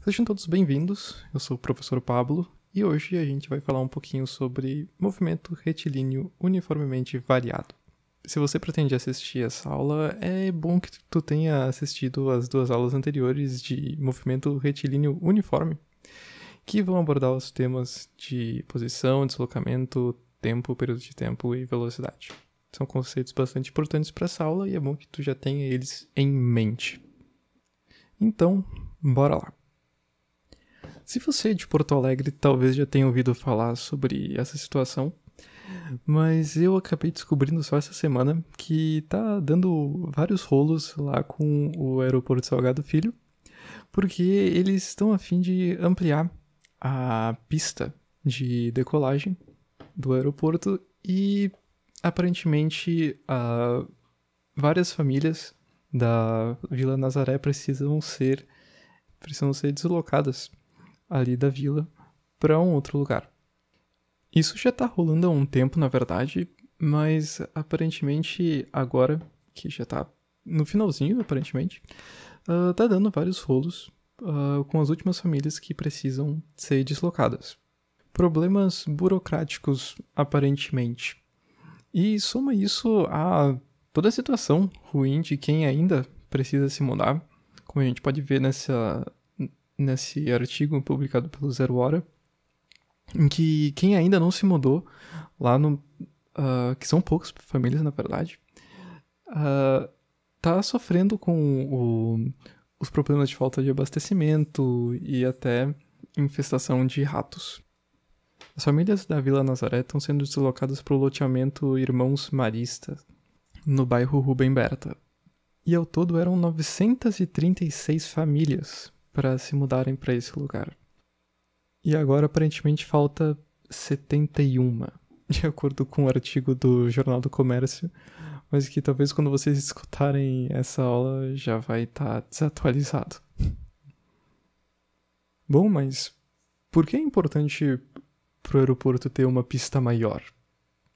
Sejam todos bem-vindos, eu sou o professor Pablo e hoje a gente vai falar um pouquinho sobre movimento retilíneo uniformemente variado. Se você pretende assistir essa aula, é bom que tu tenha assistido as duas aulas anteriores de movimento retilíneo uniforme, que vão abordar os temas de posição, deslocamento, tempo, período de tempo e velocidade. São conceitos bastante importantes para essa aula e é bom que tu já tenha eles em mente. Então, bora lá. Se você é de Porto Alegre, talvez já tenha ouvido falar sobre essa situação, mas eu acabei descobrindo só essa semana que tá dando vários rolos lá com o aeroporto Salgado Filho, porque eles estão a fim de ampliar a pista de decolagem do aeroporto e aparentemente várias famílias da Vila Nazaré precisam ser deslocadas ali da vila para um outro lugar. Isso já tá rolando há um tempo, na verdade, mas aparentemente agora, que já tá no finalzinho, aparentemente, tá dando vários rolos com as últimas famílias que precisam ser deslocadas. Problemas burocráticos, aparentemente. E soma isso a toda a situação ruim de quem ainda precisa se mudar, como a gente pode ver nesse artigo publicado pelo Zero Hora, em que quem ainda não se mudou lá que são poucas famílias, na verdade, tá sofrendo com os problemas de falta de abastecimento e até infestação de ratos. As famílias da Vila Nazaré estão sendo deslocadas para o loteamento Irmãos Marista, no bairro Rubem Berta. E ao todo eram 936 famílias para se mudarem para esse lugar. E agora aparentemente falta 71, de acordo com o artigo do Jornal do Comércio, mas que talvez quando vocês escutarem essa aula já vai estar desatualizado. Bom, mas por que é importante para o aeroporto ter uma pista maior?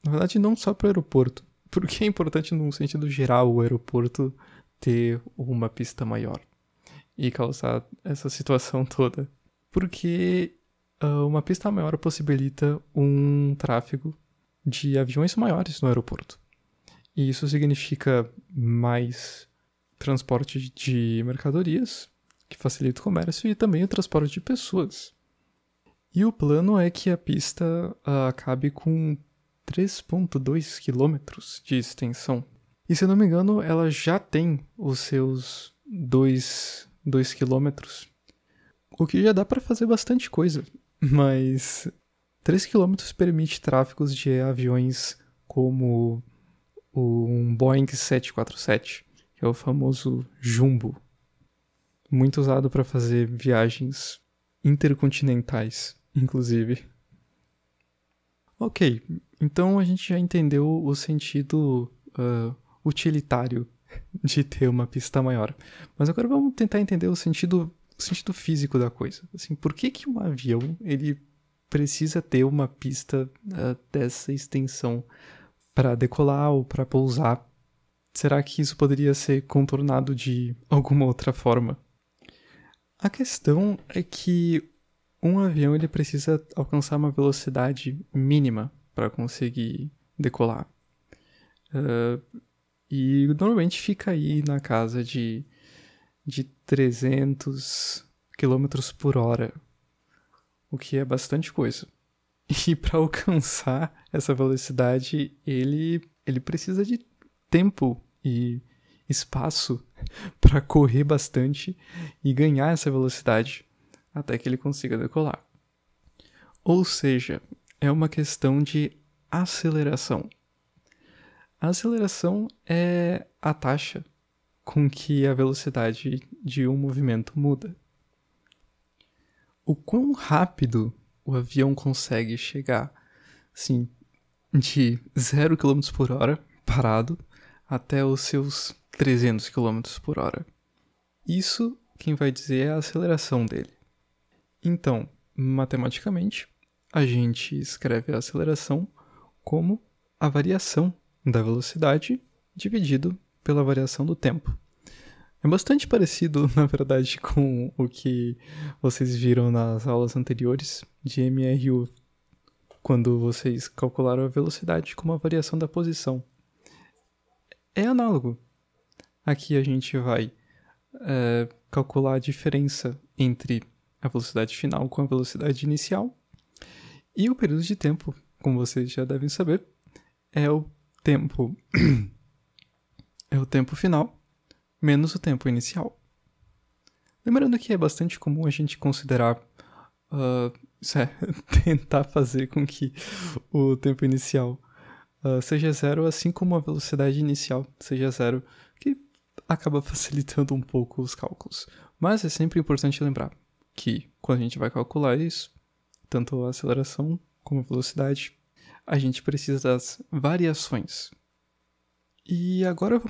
Na verdade, não só para o aeroporto. Por que é importante, num sentido geral, o aeroporto ter uma pista maior e causar essa situação toda? Porque uma pista maior possibilita um tráfego de aviões maiores no aeroporto. E isso significa mais transporte de mercadorias, que facilita o comércio, e também o transporte de pessoas. E o plano é que a pista acabe com 3,2 quilômetros de extensão. E se eu não me engano, ela já tem os seus 2 quilômetros, o que já dá para fazer bastante coisa. Mas 3 quilômetros permite tráfegos de aviões como um Boeing 747, que é o famoso Jumbo, muito usado para fazer viagens intercontinentais, inclusive. Ok, então a gente já entendeu o sentido utilitário de ter uma pista maior. Mas agora vamos tentar entender o sentido físico da coisa. Assim, por que um avião ele precisa ter uma pista dessa extensão para decolar ou para pousar? Será que isso poderia ser contornado de alguma outra forma? A questão é que um avião ele precisa alcançar uma velocidade mínima para conseguir decolar. E normalmente fica aí na casa de 300 km por hora, o que é bastante coisa. E para alcançar essa velocidade, ele precisa de tempo e espaço para correr bastante e ganhar essa velocidade até que ele consiga decolar. Ou seja, é uma questão de aceleração. A aceleração é a taxa com que a velocidade de um movimento muda. O quão rápido o avião consegue chegar, assim, de 0 km por hora, parado, até os seus 300 km por hora. Isso, quem vai dizer, é a aceleração dele. Então, matematicamente, a gente escreve a aceleração como a variação da velocidade dividido pela variação do tempo. É bastante parecido, na verdade, com o que vocês viram nas aulas anteriores de MRU, quando vocês calcularam a velocidade com uma variação da posição. É análogo. Aqui a gente vai calcular a diferença entre a velocidade final com a velocidade inicial. E o período de tempo, como vocês já devem saber, é o tempo final menos o tempo inicial. Lembrando que é bastante comum a gente considerar tentar fazer com que o tempo inicial seja zero, assim como a velocidade inicial seja zero, que acaba facilitando um pouco os cálculos. Mas é sempre importante lembrar que quando a gente vai calcular isso, tanto a aceleração como a velocidade, a gente precisa das variações. E agora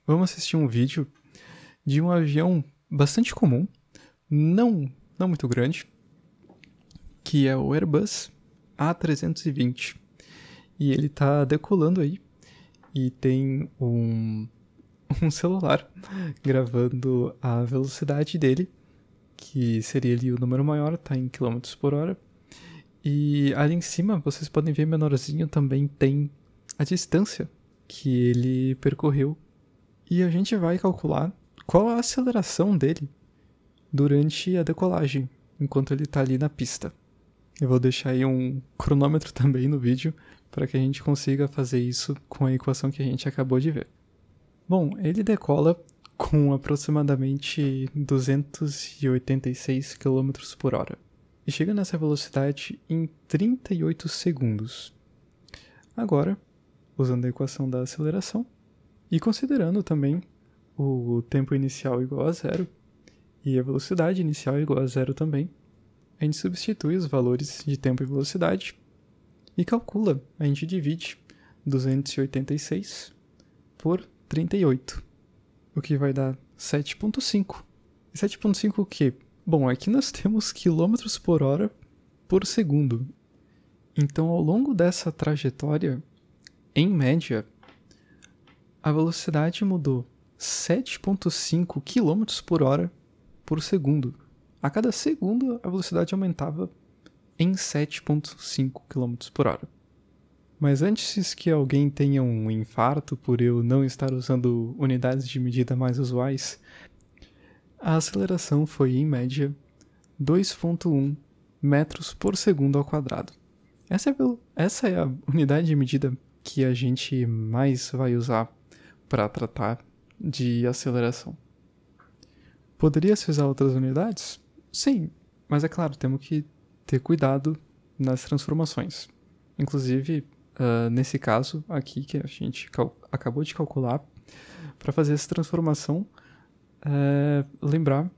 vamos assistir um vídeo de um avião bastante comum, não muito grande, que é o Airbus A320. E ele tá decolando aí e tem um celular gravando a velocidade dele, que seria ali o número maior, tá em km por hora. E ali em cima, vocês podem ver menorzinho, também tem a distância que ele percorreu. E a gente vai calcular qual a aceleração dele durante a decolagem, enquanto ele tá ali na pista. Eu vou deixar aí um cronômetro também no vídeo, para que a gente consiga fazer isso com a equação que a gente acabou de ver. Bom, ele decola com aproximadamente 286 km por hora. E chega nessa velocidade em 38 segundos. Agora, usando a equação da aceleração, e considerando também o tempo inicial igual a zero, e a velocidade inicial igual a zero também, a gente substitui os valores de tempo e velocidade, e calcula, a gente divide 286 por 38, o que vai dar 7.5. E 7.5 o quê? Bom, aqui nós temos quilômetros por hora por segundo. Então, ao longo dessa trajetória, em média, a velocidade mudou 7.5 km por hora por segundo. A cada segundo, a velocidade aumentava em 7.5 km por hora. Mas antes que alguém tenha um infarto por eu não estar usando unidades de medida mais usuais, a aceleração foi, em média, 2.1 metros por segundo ao quadrado. Essa é a unidade de medida que a gente mais vai usar para tratar de aceleração. Poderia-se usar outras unidades? Sim, mas é claro, temos que ter cuidado nas transformações. Inclusive, nesse caso aqui que a gente acabou de calcular, para fazer essa transformação, lembrar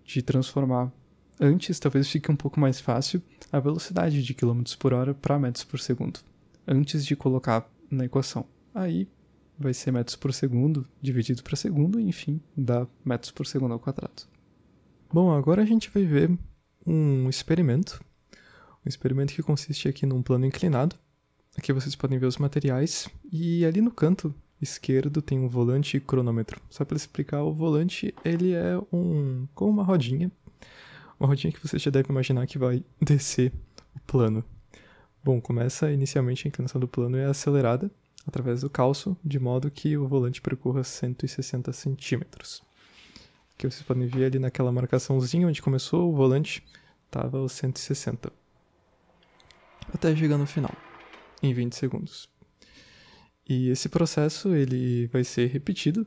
de transformar antes, talvez fique um pouco mais fácil, a velocidade de km por hora para metros por segundo, antes de colocar na equação. Aí vai ser metros por segundo dividido para segundo, e enfim, dá metros por segundo ao quadrado. Bom, agora a gente vai ver um experimento que consiste aqui num plano inclinado. Aqui vocês podem ver os materiais, e ali no canto esquerdo tem um volante e cronômetro. Só para explicar, o volante ele é como uma rodinha que você já deve imaginar que vai descer o plano. Bom, começa inicialmente a inclinação do plano é acelerada através do calço, de modo que o volante percorra 160 centímetros. Que vocês podem ver ali naquela marcaçãozinha onde começou, o volante estava aos 160. Até chegar no final, em 20 segundos. E esse processo ele vai ser repetido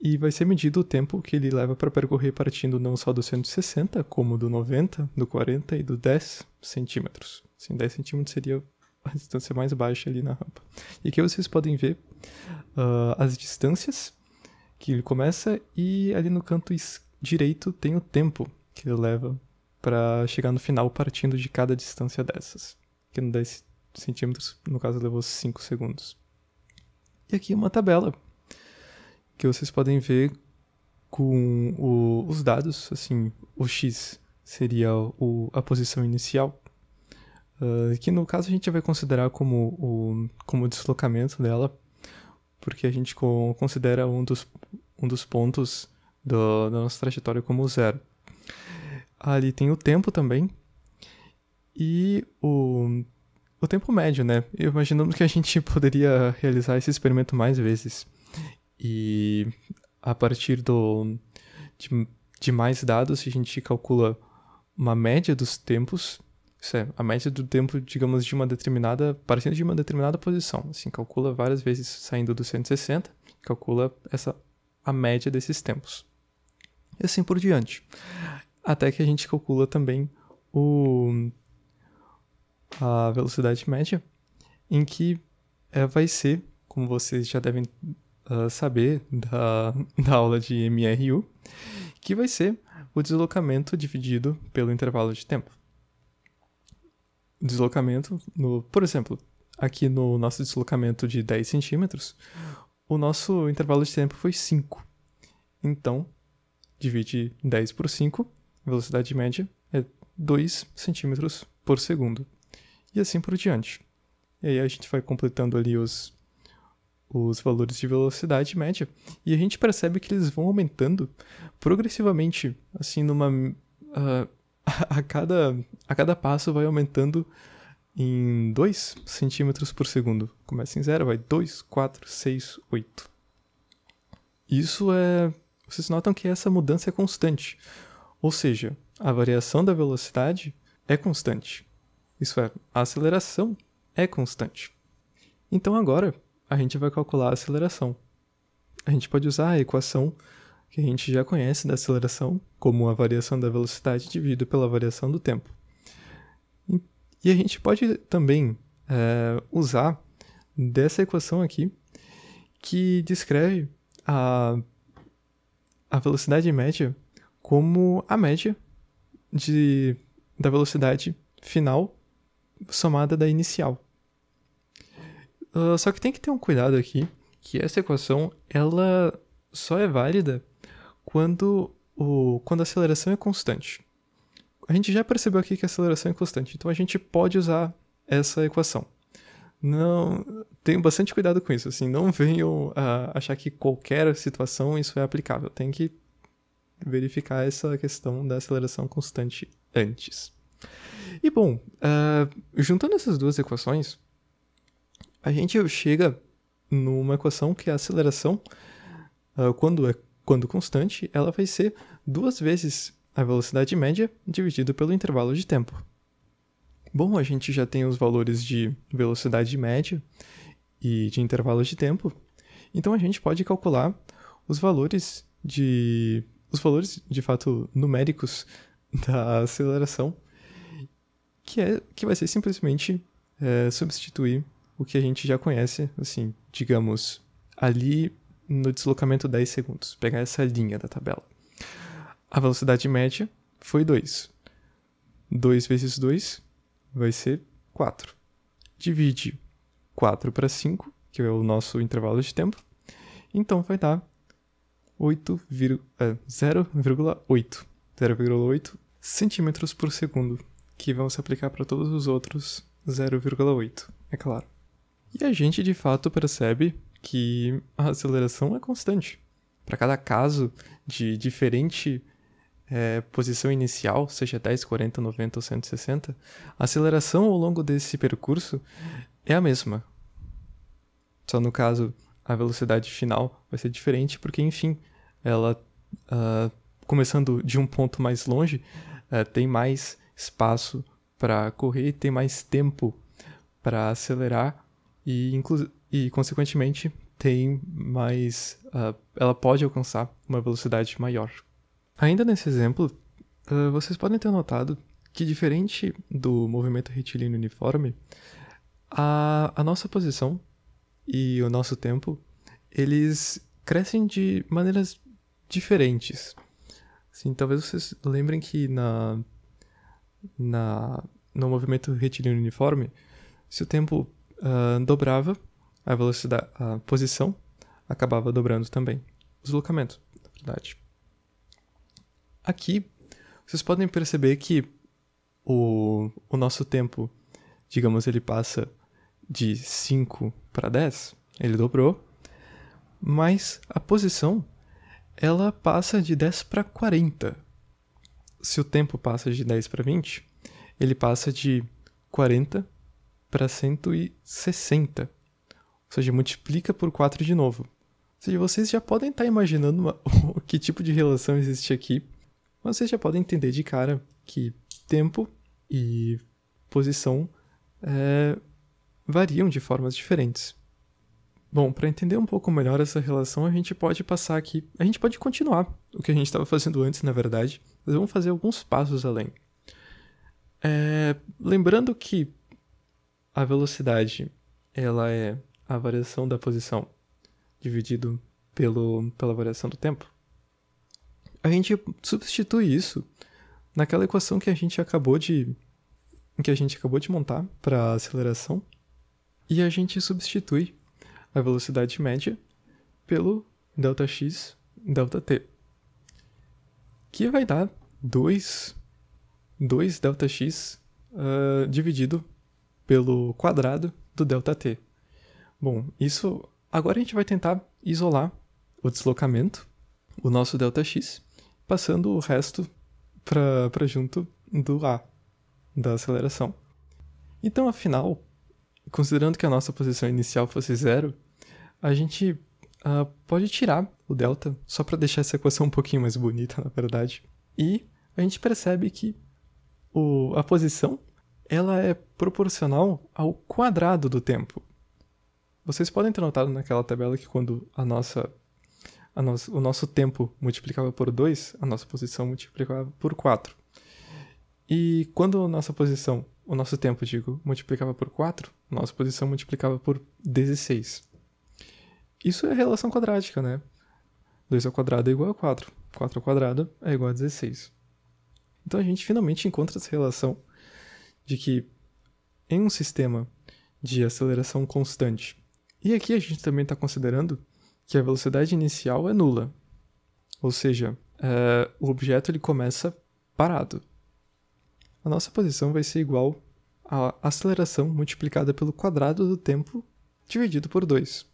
e vai ser medido o tempo que ele leva para percorrer partindo não só do 160, como do 90, do 40 e do 10 centímetros. Assim, 10 centímetros seria a distância mais baixa ali na rampa. E aqui vocês podem ver as distâncias que ele começa, e ali no canto direito tem o tempo que ele leva para chegar no final partindo de cada distância dessas. Que no 10 centímetros, no caso, levou 5 segundos. E aqui uma tabela que vocês podem ver com os dados, assim, o X seria a posição inicial, que no caso a gente vai considerar como o deslocamento dela, porque a gente considera um dos pontos da nossa trajetória como zero. Ali tem o tempo também, e o tempo médio, né? Imaginando que a gente poderia realizar esse experimento mais vezes. E a partir de mais dados, a gente calcula uma média dos tempos. Isso é, a média do tempo, digamos, partindo de uma determinada posição. Assim, calcula várias vezes saindo do 160, calcula a média desses tempos. E assim por diante. Até que a gente calcula também a velocidade média, em que vai ser, como vocês já devem saber da aula de MRU, que vai ser o deslocamento dividido pelo intervalo de tempo. O deslocamento, por exemplo, aqui no nosso deslocamento de 10 centímetros, o nosso intervalo de tempo foi 5. Então, divide 10 por 5, a velocidade média é 2 centímetros por segundo. E assim por diante. E aí a gente vai completando ali os valores de velocidade média, e a gente percebe que eles vão aumentando progressivamente, assim, a cada passo vai aumentando em 2 centímetros por segundo. Começa em 0, vai 2, 4, 6, 8. Vocês notam que essa mudança é constante. Ou seja, a variação da velocidade é constante. Isso é, a aceleração é constante. Então agora, a gente vai calcular a aceleração. A gente pode usar a equação que a gente já conhece da aceleração, como a variação da velocidade dividido pela variação do tempo. E a gente pode também usar dessa equação aqui, que descreve a velocidade média como a média da velocidade final somada da inicial. Só que tem que ter um cuidado aqui, que essa equação ela só é válida quando a aceleração é constante. A gente já percebeu aqui que a aceleração é constante, então a gente pode usar essa equação. Não, tenham bastante cuidado com isso, assim, não venham achar que qualquer situação isso é aplicável. Tem que verificar essa questão da aceleração constante antes. E bom, juntando essas duas equações, a gente chega numa equação que a aceleração, quando constante, ela vai ser 2 vezes a velocidade média dividido pelo intervalo de tempo. Bom, a gente já tem os valores de velocidade média e de intervalo de tempo, então a gente pode calcular os valores de fato numéricos da aceleração, que vai ser simplesmente substituir o que a gente já conhece, assim, digamos, ali no deslocamento 10 segundos. Pegar essa linha da tabela. A velocidade média foi 2. 2 vezes 2 vai ser 4. Divide 4 para 5, que é o nosso intervalo de tempo. Então vai dar 0,8 centímetros por segundo, que vão se aplicar para todos os outros 0,8, é claro. E a gente de fato percebe que a aceleração é constante. Para cada caso de diferente posição inicial, seja 10, 40, 90 ou 160, a aceleração ao longo desse percurso é a mesma. Só no caso, a velocidade final vai ser diferente porque, enfim, ela, começando de um ponto mais longe, tem mais espaço para correr, tem mais tempo para acelerar e consequentemente, tem mais... ela pode alcançar uma velocidade maior. Ainda nesse exemplo, vocês podem ter notado que, diferente do movimento retilíneo uniforme, a nossa posição e o nosso tempo, eles crescem de maneiras diferentes. Assim, talvez vocês lembrem que no movimento retilíneo uniforme, se o tempo dobrava, a posição acabava dobrando também. O deslocamento, na verdade. Aqui, vocês podem perceber que o nosso tempo, digamos, ele passa de 5 para 10, ele dobrou, mas a posição ela passa de 10 para 40. Se o tempo passa de 10 para 20, ele passa de 40 para 160. Ou seja, multiplica por 4 de novo. Ou seja, vocês já podem estar imaginando que tipo de relação existe aqui. Mas vocês já podem entender de cara que tempo e posição variam de formas diferentes. Bom, para entender um pouco melhor essa relação, a gente pode passar aqui... A gente pode continuar o que a gente estava fazendo antes, na verdade. Mas vamos fazer alguns passos além. Lembrando que a velocidade ela é a variação da posição dividido pela variação do tempo. A gente substitui isso naquela equação que a gente acabou de montar para a aceleração e a gente substitui a velocidade média pelo ΔX, ΔT, que vai dar 2 ΔX dividido pelo quadrado do ΔT. Bom, isso agora a gente vai tentar isolar o deslocamento, o nosso ΔX, passando o resto para junto do A, da aceleração. Então, afinal, considerando que a nossa posição inicial fosse 0, a gente pode tirar o delta, só para deixar essa equação um pouquinho mais bonita, na verdade. E a gente percebe que a posição ela é proporcional ao quadrado do tempo. Vocês podem ter notado naquela tabela que quando o nosso tempo multiplicava por 2, a nossa posição multiplicava por 4. E quando o nosso tempo, multiplicava por 4, a nossa posição multiplicava por 16. Isso é relação quadrática, né? 2 ao quadrado é igual a 4. 4 ao quadrado é igual a 16. Então a gente finalmente encontra essa relação de que em um sistema de aceleração constante, e aqui a gente também está considerando que a velocidade inicial é nula. Ou seja, o objeto ele começa parado. A nossa posição vai ser igual à aceleração multiplicada pelo quadrado do tempo dividido por 2.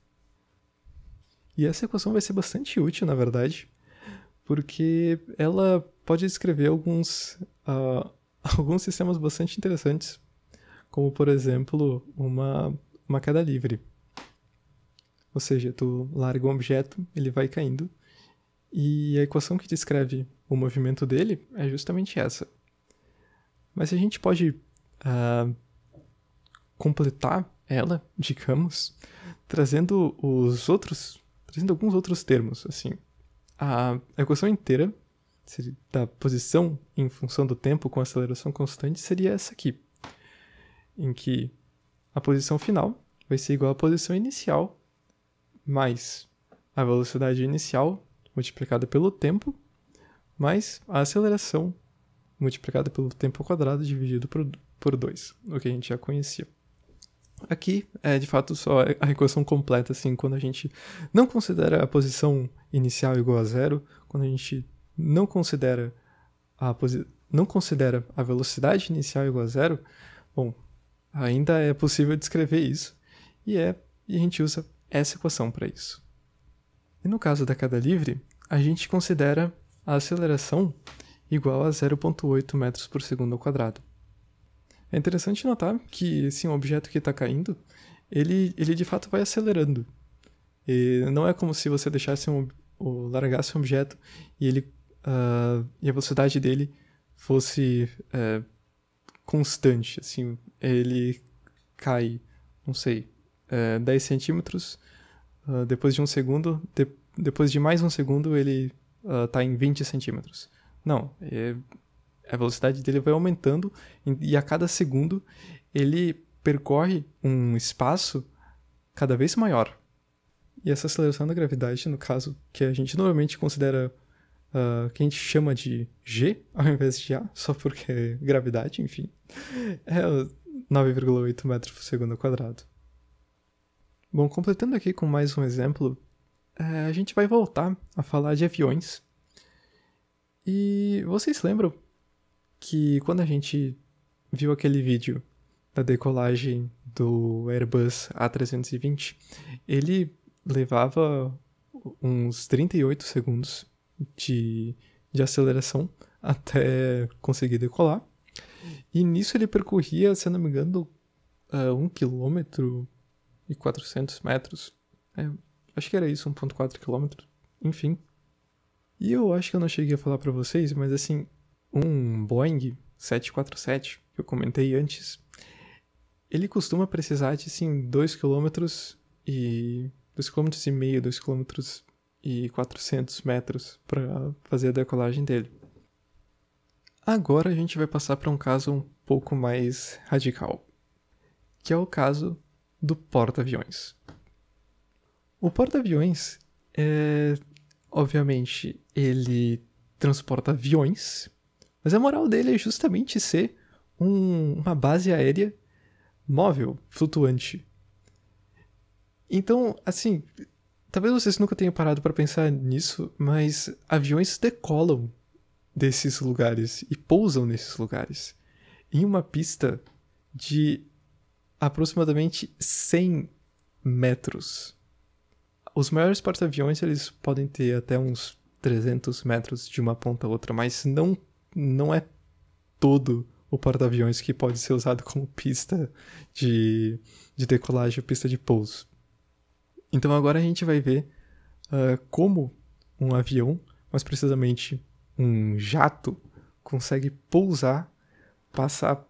E essa equação vai ser bastante útil, na verdade, porque ela pode descrever alguns sistemas bastante interessantes, como, por exemplo, uma queda livre. Ou seja, tu larga um objeto, ele vai caindo, e a equação que descreve o movimento dele é justamente essa. Mas a gente pode completar ela, digamos, trazendo alguns outros termos, assim. A equação inteira da posição em função do tempo com aceleração constante seria essa aqui, em que a posição final vai ser igual à posição inicial mais a velocidade inicial multiplicada pelo tempo mais a aceleração multiplicada pelo tempo ao quadrado dividido por 2, o que a gente já conhecia. Aqui é de fato só a equação completa, assim, quando a gente não considera a posição inicial igual a 0, quando a gente não considera a velocidade inicial igual a 0, bom, ainda é possível descrever isso, e a gente usa essa equação para isso. E no caso da queda livre, a gente considera a aceleração igual a 0,8 metros por segundo ao quadrado. É interessante notar que um objeto que está caindo, ele de fato vai acelerando. E não é como se você largasse um objeto e a velocidade dele fosse constante. Assim, ele cai, não sei, 10 centímetros, depois de um segundo, depois de mais um segundo ele está em 20 centímetros. Não, a velocidade dele vai aumentando e a cada segundo ele percorre um espaço cada vez maior. E essa aceleração da gravidade, no caso, que a gente normalmente considera, que a gente chama de G ao invés de A, só porque é gravidade, enfim, é 9,8 metros por segundo ao quadrado. Bom, completando aqui com mais um exemplo, a gente vai voltar a falar de aviões. E vocês lembram que quando a gente viu aquele vídeo da decolagem do Airbus A320, ele levava uns 38 segundos de aceleração até conseguir decolar. E nisso ele percorria, se eu não me engano, 1 km e 400 metros. Acho que era isso, 1,4 km. Enfim. E eu acho que eu não cheguei a falar pra vocês, mas assim, um Boeing 747, que eu comentei antes, ele costuma precisar de, assim, 2 km e 2,5 km, 2 km e 400 metros para fazer a decolagem dele. Agora a gente vai passar para um caso um pouco mais radical, que é o caso do porta-aviões. O porta-aviões, obviamente, ele transporta aviões, mas a moral dele é justamente ser uma base aérea móvel, flutuante. Então, assim, talvez vocês nunca tenham parado para pensar nisso, mas aviões decolam desses lugares e pousam nesses lugares em uma pista de aproximadamente 100 metros. Os maiores porta-aviões, eles podem ter até uns 300 metros de uma ponta a outra, mas não é todo o porta-aviões que pode ser usado como pista de decolagem ou pista de pouso. Então agora a gente vai ver como um avião, mais precisamente um jato, consegue pousar, passar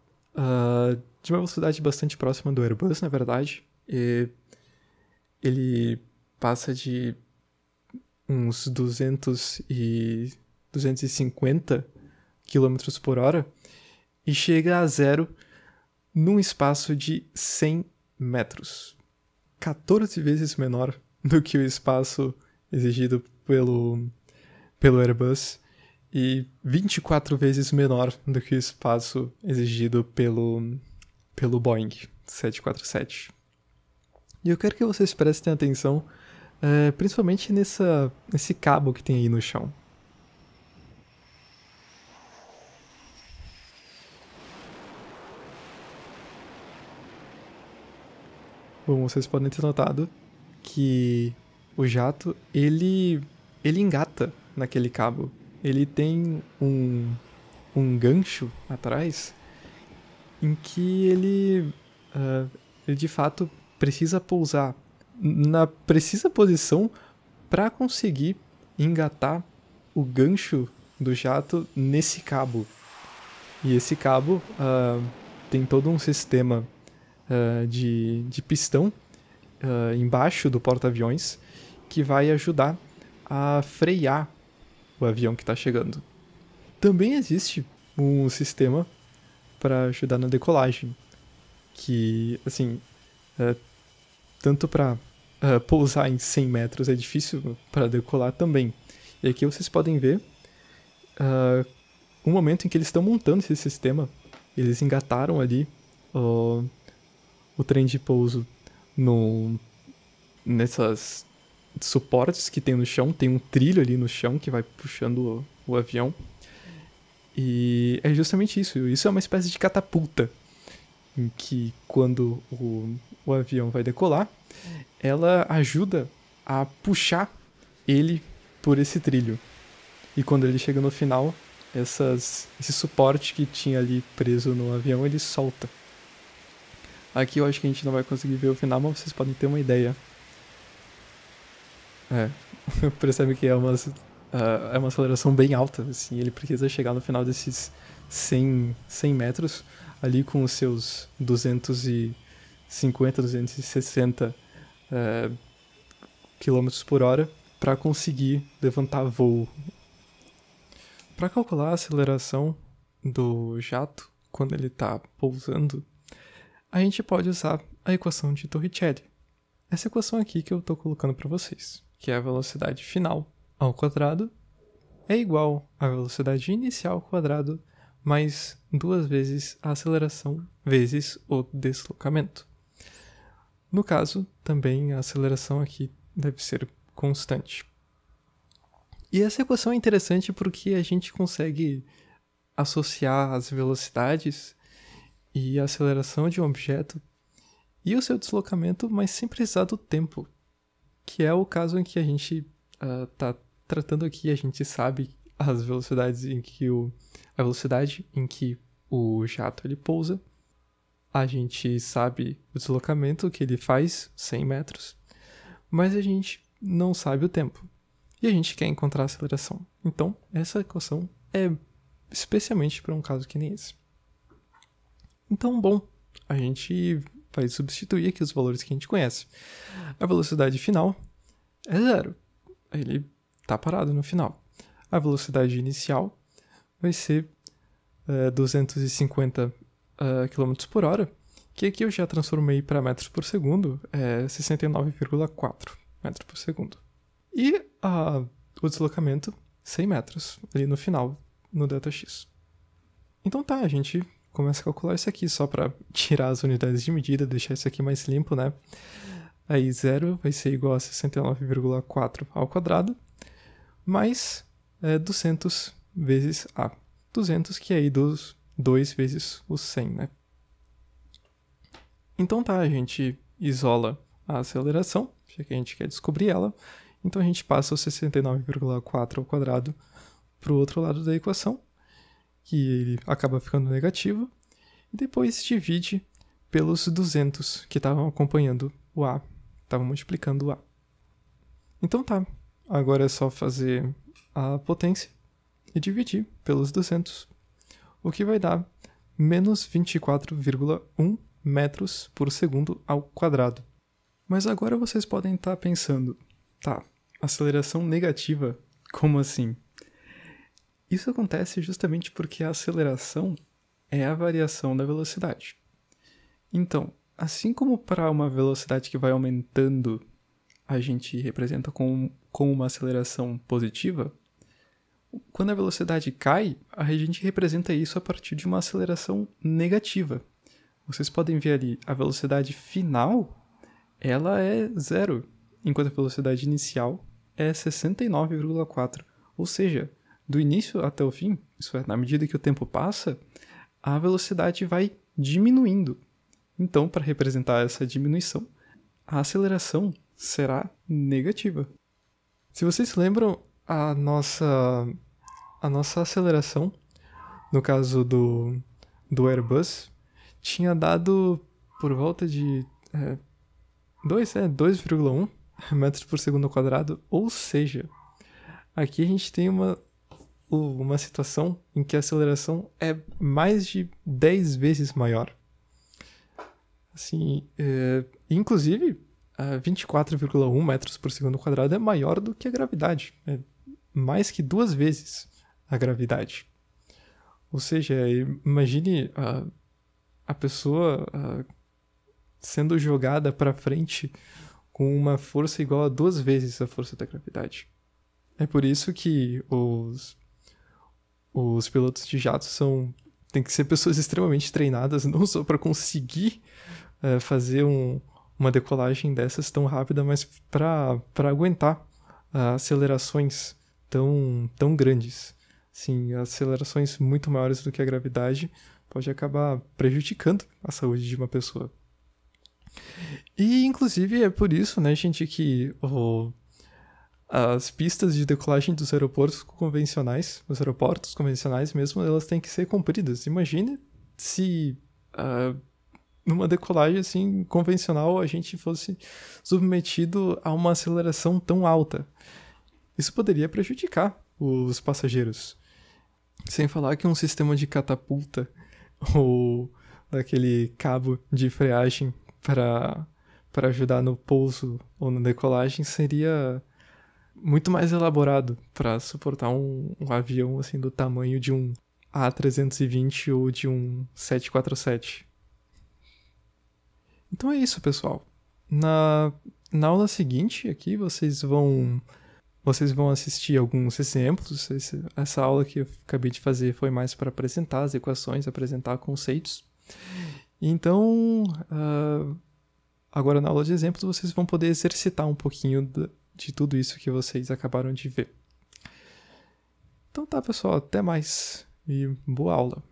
de uma velocidade bastante próxima do Airbus, na verdade. E ele passa de uns 250 km por hora e chega a zero num espaço de 100 metros. 14 vezes menor do que o espaço exigido pelo Airbus e 24 vezes menor do que o espaço exigido pelo Boeing 747. E eu quero que vocês prestem atenção, principalmente nesse cabo que tem aí no chão. Bom, vocês podem ter notado que o jato, ele engata naquele cabo. Ele tem um gancho atrás em que ele de fato precisa pousar na precisa posição para conseguir engatar o gancho do jato nesse cabo. E esse cabo tem todo um sistema de pistão embaixo do porta-aviões que vai ajudar a frear o avião que está chegando. Também existe um sistema para ajudar na decolagem, que, assim, tanto para pousar em 100 metros é difícil, para decolar também. E aqui vocês podem ver um momento em que eles estão montando esse sistema. Eles engataram ali o trem de pouso nessas suportes que tem no chão. Tem um trilho ali no chão que vai puxando o avião. E é justamente isso. Isso é uma espécie de catapulta, em que quando o avião vai decolar, ela ajuda a puxar ele por esse trilho. E quando ele chega no final, esse suporte que tinha ali preso no avião, ele solta. Aqui eu acho que a gente não vai conseguir ver o final, mas vocês podem ter uma ideia. Percebe que é uma aceleração bem alta, assim. Ele precisa chegar no final desses 100 metros, ali com os seus 250, 260 km por hora, para conseguir levantar voo. Para calcular a aceleração do jato, quando ele está pousando, a gente pode usar a equação de Torricelli. Essa equação aqui que eu estou colocando para vocês, que é a velocidade final ao quadrado, é igual à velocidade inicial ao quadrado mais 2 vezes a aceleração vezes o deslocamento. No caso, também a aceleração aqui deve ser constante. E essa equação é interessante porque a gente consegue associar as velocidades e a aceleração de um objeto e o seu deslocamento, mas sem precisar do tempo, que é o caso em que a gente tá tratando aqui, a gente sabe as velocidades em que a velocidade em que o jato ele pousa, a gente sabe o deslocamento que ele faz, 100 metros, mas a gente não sabe o tempo. E a gente quer encontrar a aceleração. Então, essa equação é especialmente para um caso que nem esse. Então, bom, a gente vai substituir aqui os valores que a gente conhece. A velocidade final é 0. Ele está parado no final. A velocidade inicial vai ser 250 km por hora, que aqui eu já transformei para metros por segundo, é 69,4 metros por segundo. E o deslocamento, 100 metros, ali no final, no ΔX. Então tá, a gente começa a calcular isso aqui, só para tirar as unidades de medida, deixar isso aqui mais limpo, né? Aí 0 vai ser igual a 69,4 ao quadrado, mais 200 vezes A. 200 que é aí 2 vezes o 100, né? Então tá, a gente isola a aceleração, já que a gente quer descobrir ela. Então a gente passa o 69,4 ao quadrado para o outro lado da equação, que ele acaba ficando negativo, e depois divide pelos 200 que estavam acompanhando o A, estavam multiplicando o A. Então tá, agora é só fazer a potência e dividir pelos 200, o que vai dar menos 24,1 metros por segundo ao quadrado. Mas agora vocês podem estar pensando, tá, aceleração negativa, como assim? Isso acontece justamente porque a aceleração é a variação da velocidade. Então, assim como para uma velocidade que vai aumentando, a gente representa com uma aceleração positiva, quando a velocidade cai, a gente representa isso a partir de uma aceleração negativa. Vocês podem ver ali, a velocidade final, ela é 0, enquanto a velocidade inicial é 69,4. Ou seja, do início até o fim, isso é, na medida que o tempo passa, a velocidade vai diminuindo. Então, para representar essa diminuição, a aceleração será negativa. Se vocês se lembram, a nossa aceleração, no caso do Airbus, tinha dado por volta de 2,1 metros por segundo ao quadrado, ou seja, aqui a gente tem uma situação em que a aceleração é mais de 10 vezes maior. Assim, inclusive, 24,1 metros por segundo ao quadrado é maior do que a gravidade. É mais que 2 vezes a gravidade. Ou seja, imagine a pessoa sendo jogada para frente com uma força igual a 2 vezes a força da gravidade. É por isso que os pilotos de jato tem que ser pessoas extremamente treinadas, não só para conseguir fazer uma decolagem dessas tão rápida, mas para aguentar acelerações tão grandes. Sim, acelerações muito maiores do que a gravidade pode acabar prejudicando a saúde de uma pessoa. E, inclusive, é por isso, né, gente, que as pistas de decolagem dos aeroportos convencionais, os aeroportos convencionais mesmo, elas têm que ser compridas. Imagine se numa decolagem assim convencional a gente fosse submetido a uma aceleração tão alta. Isso poderia prejudicar os passageiros. Sem falar que um sistema de catapulta ou daquele cabo de freagem para ajudar no pouso ou na decolagem seria muito mais elaborado para suportar um avião assim do tamanho de um A320 ou de um 747. Então é isso, pessoal. Na aula seguinte aqui vocês vão assistir alguns exemplos. Essa aula que eu acabei de fazer foi mais para apresentar as equações, apresentar conceitos. Então, agora na aula de exemplos vocês vão poder exercitar um pouquinho de tudo isso que vocês acabaram de ver. Então tá, pessoal, até mais e boa aula.